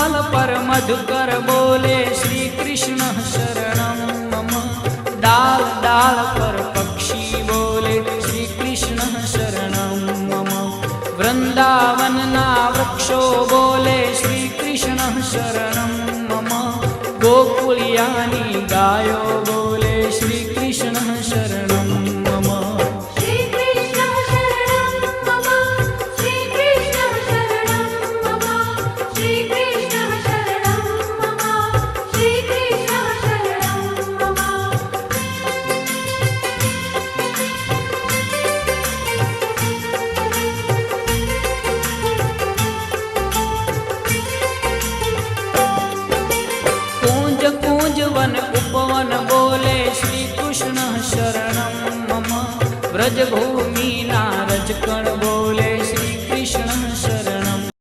कमल पर मधुकर बोले श्री कृष्ण शरणं मम। डाल डाल पर पक्षी बोले श्री कृष्ण शरणं मम। वृंदावन ना वृक्षो बोले श्री कृष्ण शरणं मम। गोकुलियानी गायो बोले श्री कृष्ण शरणं मम। श्री कृष्ण शरणं मम। श्री कृष्ण शरणं मम। श्री कृष्ण शरणं मम। श्री कृष्ण शरणं मम। कूंज कूंज वन उपवन बोले श्री कृष्ण शरणं मम। व्रज भूमि